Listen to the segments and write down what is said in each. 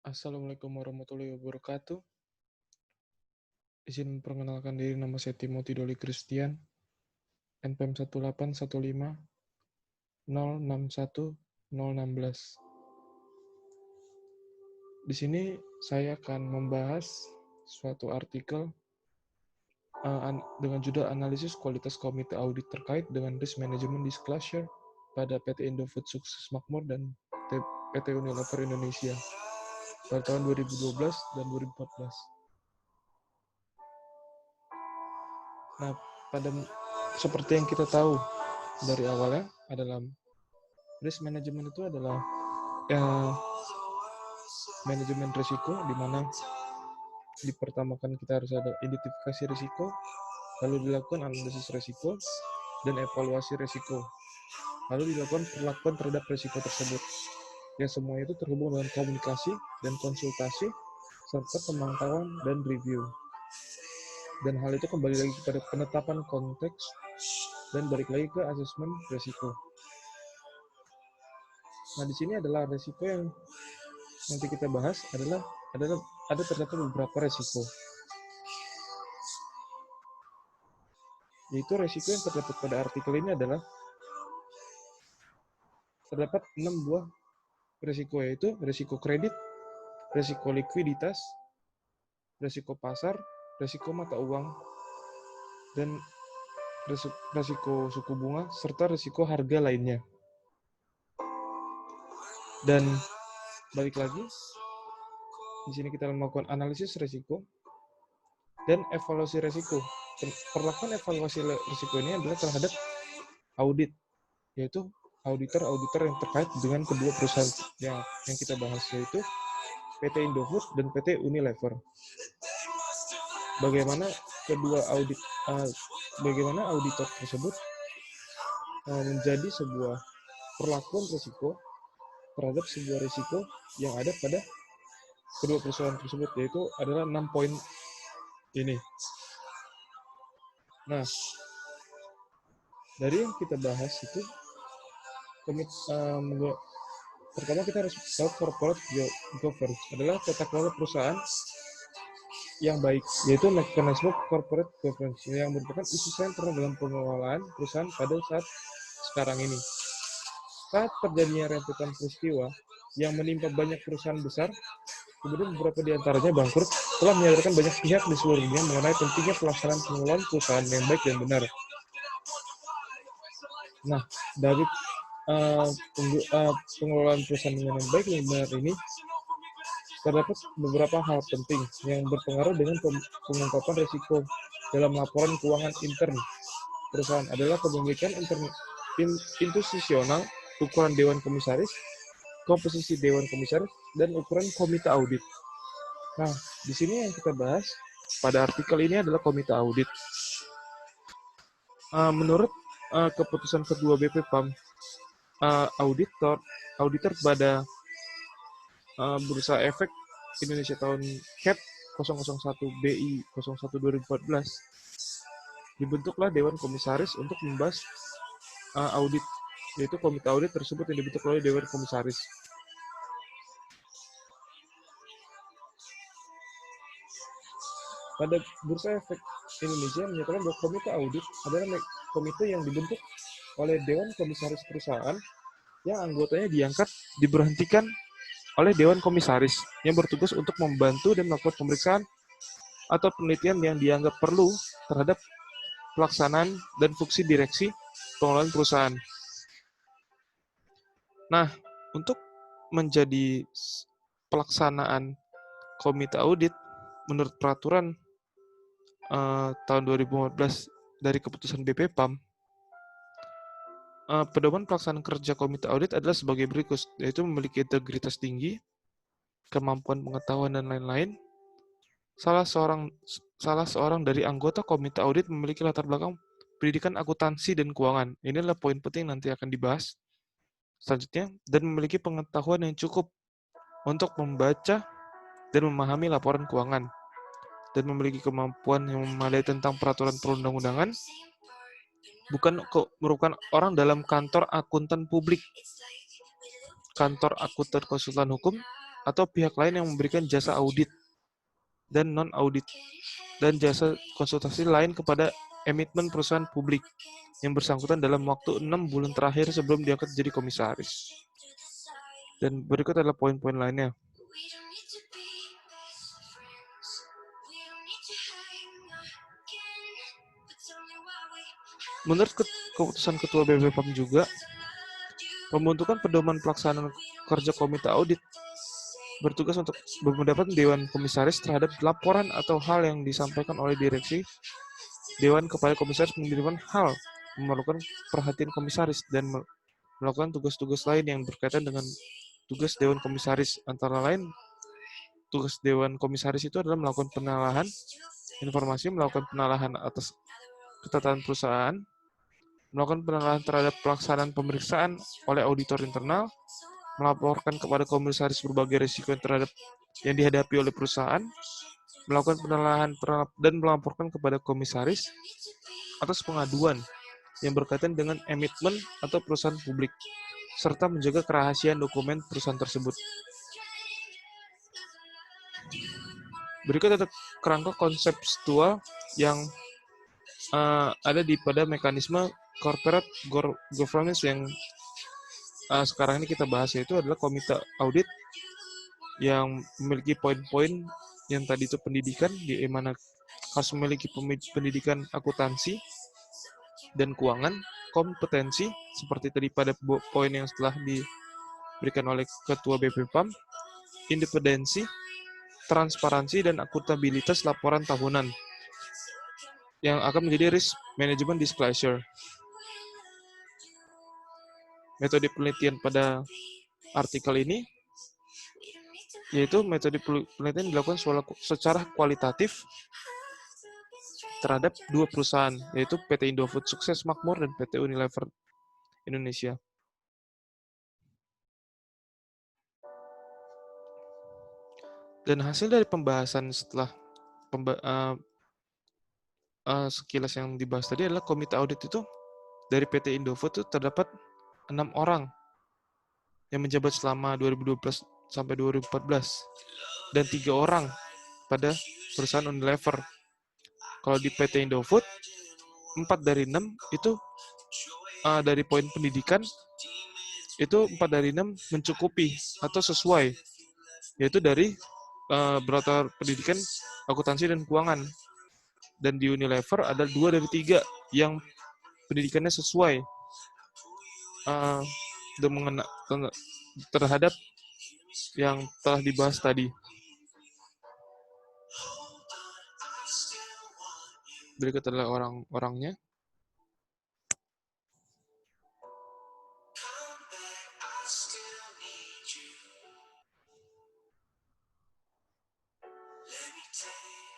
Assalamualaikum warahmatullahi wabarakatuh. Izin memperkenalkan diri, nama saya Timothy Doli Christian, NPM 18150610016. Di sini saya akan membahas suatu artikel dengan judul analisis kualitas komite audit terkait dengan risk management disclosure pada PT Indofood Sukses Makmur dan PT Unilever Indonesia pada tahun 2012 dan 2014. Nah, seperti yang kita tahu dari awalnya adalah risk management itu adalah manajemen risiko, di mana dipertamakan kita harus ada identifikasi risiko, lalu dilakukan analisis risiko dan evaluasi risiko, lalu dilakukan perlakuan terhadap risiko tersebut. Ya, semua itu terhubung dengan komunikasi dan konsultasi serta pemantauan dan review. Dan hal itu kembali lagi kepada penetapan konteks dan balik lagi ke asesmen risiko. Nah, di sini adalah risiko yang nanti kita bahas adalah ada terdapat beberapa risiko. Yaitu risiko yang terdapat pada artikel ini adalah terdapat 6 buah risiko, yaitu risiko kredit, risiko likuiditas, risiko pasar, risiko mata uang, dan risiko suku bunga, serta risiko harga lainnya. Dan balik lagi, di sini kita melakukan analisis risiko dan evaluasi risiko. Perlakuan evaluasi risiko ini adalah terhadap audit, yaitu auditor yang terkait dengan kedua perusahaan yang kita bahas, yaitu PT Indofood dan PT Unilever. Bagaimana auditor tersebut menjadi sebuah perlakuan risiko terhadap sebuah risiko yang ada pada kedua perusahaan tersebut, yaitu adalah 6 poin ini. Nah, dari yang kita bahas itu, pertama kita harus tahu corporate governance adalah tata kelola perusahaan yang baik, yaitu mekanisme corporate governance yang merupakan isu sentral dalam pengelolaan perusahaan pada saat sekarang ini. Saat terjadinya rentetan peristiwa yang menimpa banyak perusahaan besar, kemudian beberapa di antaranya bangkrut, telah menyadarkan banyak pihak di seluruh dunia mengenai pentingnya pelaksanaan pengelolaan perusahaan yang baik dan benar. Nah, dari pengelolaan perusahaan yang baik dan benar ini terdapat beberapa hal penting yang berpengaruh dengan pengungkapan risiko dalam laporan keuangan intern perusahaan adalah kepemilikan institusional, ukuran dewan komisaris, komposisi dewan komisaris, dan ukuran komite audit. Nah, di sini yang kita bahas pada artikel ini adalah komite audit. Menurut keputusan kedua BPPAM, auditor pada Bursa Efek Indonesia tahun CAP 001 BI 01 2014 dibentuklah Dewan Komisaris untuk membahas audit, yaitu komite audit tersebut yang dibentuk oleh Dewan Komisaris. Pada Bursa Efek Indonesia menyatakan bahwa komite audit adalah komite yang dibentuk oleh Dewan Komisaris perusahaan yang anggotanya diberhentikan oleh Dewan Komisaris yang bertugas untuk membantu dan melakukan pemeriksaan atau penelitian yang dianggap perlu terhadap pelaksanaan dan fungsi direksi pengelolaan perusahaan. Nah, untuk menjadi pelaksanaan komite audit menurut peraturan tahun 2015 dari keputusan BPPAM, pedoman pelaksanaan kerja komite audit adalah sebagai berikut, yaitu memiliki integritas tinggi, kemampuan pengetahuan, dan lain-lain. Salah seorang dari anggota komite audit memiliki latar belakang pendidikan akuntansi dan keuangan. Ini adalah poin penting nanti akan dibahas selanjutnya, dan memiliki pengetahuan yang cukup untuk membaca dan memahami laporan keuangan, dan memiliki kemampuan yang memadai tentang peraturan perundang-undangan, merupakan orang dalam kantor akuntan publik, kantor akuntan konsultan hukum, atau pihak lain yang memberikan jasa audit dan non-audit dan jasa konsultasi lain kepada emiten perusahaan publik yang bersangkutan dalam waktu 6 bulan terakhir sebelum diangkat jadi komisaris. Dan berikut adalah poin-poin lainnya. Menurut keputusan Ketua BPPAM juga, pembentukan pedoman pelaksanaan kerja komite audit bertugas untuk mendapat Dewan Komisaris terhadap laporan atau hal yang disampaikan oleh direksi Dewan kepada komisaris mengirimkan hal memerlukan perhatian komisaris dan melakukan tugas-tugas lain yang berkaitan dengan tugas Dewan Komisaris. Antara lain, tugas Dewan Komisaris itu adalah melakukan penelahan informasi, melakukan penelahan atas ketatanan perusahaan, melakukan penelahan terhadap pelaksanaan pemeriksaan oleh auditor internal, melaporkan kepada komisaris berbagai risiko yang dihadapi oleh perusahaan, melakukan penelahan dan melaporkan kepada komisaris atas pengaduan yang berkaitan dengan emiten atau perusahaan publik, serta menjaga kerahasiaan dokumen perusahaan tersebut. Berikut ada kerangka konseptual yang ada pada mekanisme corporate governance yang sekarang ini kita bahas, yaitu adalah komite audit yang memiliki poin-poin yang tadi itu pendidikan, di mana harus memiliki pendidikan akuntansi dan keuangan, kompetensi seperti tadi pada poin yang setelah diberikan oleh Ketua BPPAM, independensi, transparansi, dan akuntabilitas laporan tahunan yang akan menjadi risk management disclosure. Metode penelitian pada artikel ini yaitu metode penelitian dilakukan secara kualitatif terhadap dua perusahaan, yaitu PT Indofood Sukses Makmur dan PT Unilever Indonesia. Dan hasil dari pembahasan setelah sekilas yang dibahas tadi adalah komite audit itu dari PT Indofood itu terdapat 6 orang yang menjabat selama 2012 sampai 2014 dan 3 orang pada perusahaan Unilever. Kalau di PT Indofood 4 dari 6 itu dari poin pendidikan itu 4 dari 6 mencukupi atau sesuai, yaitu dari berlatar pendidikan akuntansi dan keuangan. Dan di Unilever ada 2 dari 3 yang pendidikannya sesuai terhadap yang telah dibahas tadi. Berikut adalah orang-orangnya.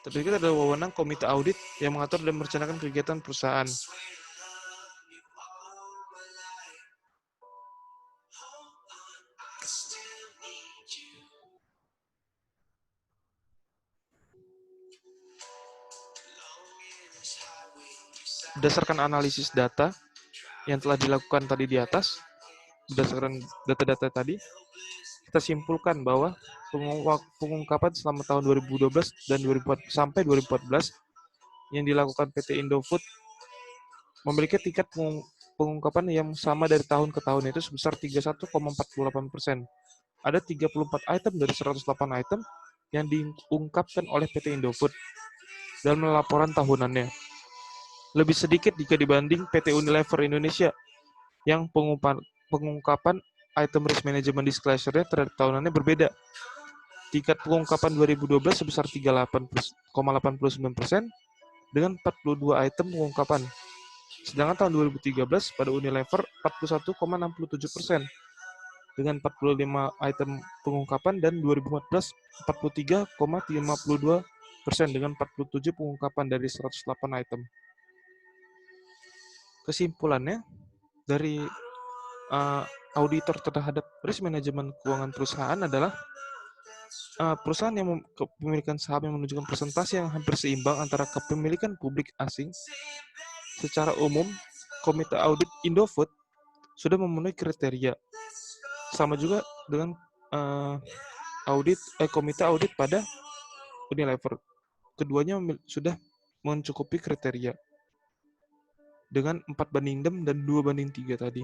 Berikut adalah wewenang komite audit yang mengatur dan merencanakan kegiatan perusahaan. Berdasarkan analisis data yang telah dilakukan tadi di atas, berdasarkan data-data tadi, kita simpulkan bahwa pengungkapan selama tahun 2012 dan sampai 2014 yang dilakukan PT Indofood memiliki tingkat pengungkapan yang sama dari tahun ke tahun, yaitu sebesar 31,48%. Ada 34 item dari 108 item yang diungkapkan oleh PT Indofood dalam laporan tahunannya. Lebih sedikit jika dibanding PT Unilever Indonesia yang pengungkapan item risk management disclosure-nya terhadap tahunannya berbeda. Tingkat pengungkapan 2012 sebesar 38,89% dengan 42 item pengungkapan. Sedangkan tahun 2013 pada Unilever 41,67% dengan 45 item pengungkapan, dan 2014 43,52% dengan 47 pengungkapan dari 108 item. Kesimpulannya, dari auditor terhadap risk manajemen keuangan perusahaan adalah perusahaan yang kepemilikan saham yang menunjukkan persentase yang hampir seimbang antara kepemilikan publik asing. Secara umum, komite audit Indofood sudah memenuhi kriteria. Sama juga dengan komite audit pada Unilever. Keduanya sudah mencukupi kriteria dengan 4/6 dan 2/3 tadi.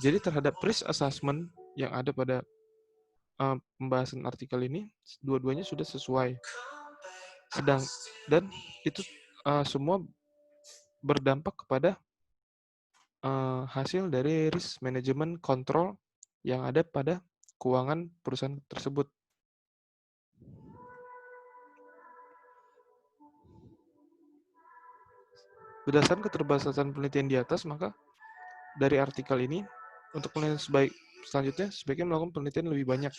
Jadi terhadap risk assessment yang ada pada pembahasan artikel ini, dua-duanya sudah sesuai. Dan itu semua berdampak kepada hasil dari risk management control yang ada pada keuangan perusahaan tersebut. Berdasarkan keterbatasan penelitian di atas, maka dari artikel ini, untuk penelitian selanjutnya, sebaiknya melakukan penelitian lebih banyak.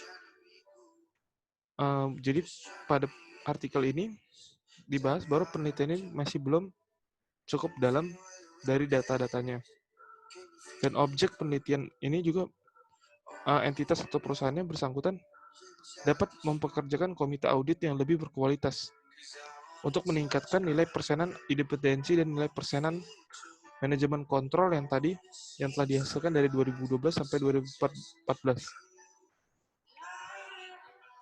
Jadi pada artikel ini dibahas baru penelitian ini masih belum cukup dalam dari data-datanya. Dan objek penelitian ini juga entitas atau perusahaannya bersangkutan dapat mempekerjakan komite audit yang lebih berkualitas untuk meningkatkan nilai persenan independensi dan nilai persenan manajemen kontrol yang telah dihasilkan dari 2012 sampai 2014.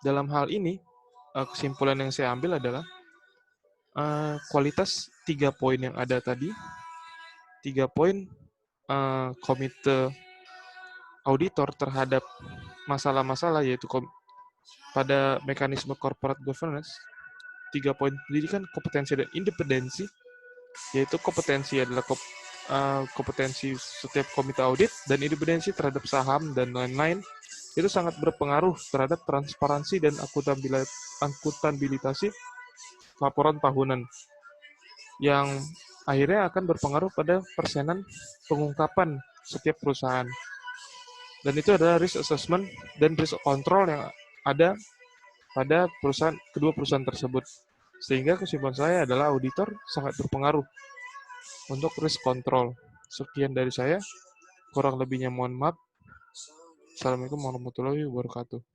Dalam hal ini, kesimpulan yang saya ambil adalah kualitas 3 poin yang ada tadi, 3 poin komite auditor terhadap masalah-masalah, yaitu pada mekanisme corporate governance, 3 poin pendidikan, kompetensi, dan independensi, yaitu kompetensi adalah kompetensi setiap komite audit, dan independensi terhadap saham dan lain-lain, itu sangat berpengaruh terhadap transparansi dan akuntabilitas laporan tahunan, yang akhirnya akan berpengaruh pada persenan pengungkapan setiap perusahaan. Dan itu adalah risk assessment dan risk control yang ada pada kedua perusahaan tersebut. Sehingga kesimpulan saya adalah auditor sangat berpengaruh untuk risk control. Sekian dari saya, kurang lebihnya mohon maaf. Assalamualaikum warahmatullahi wabarakatuh.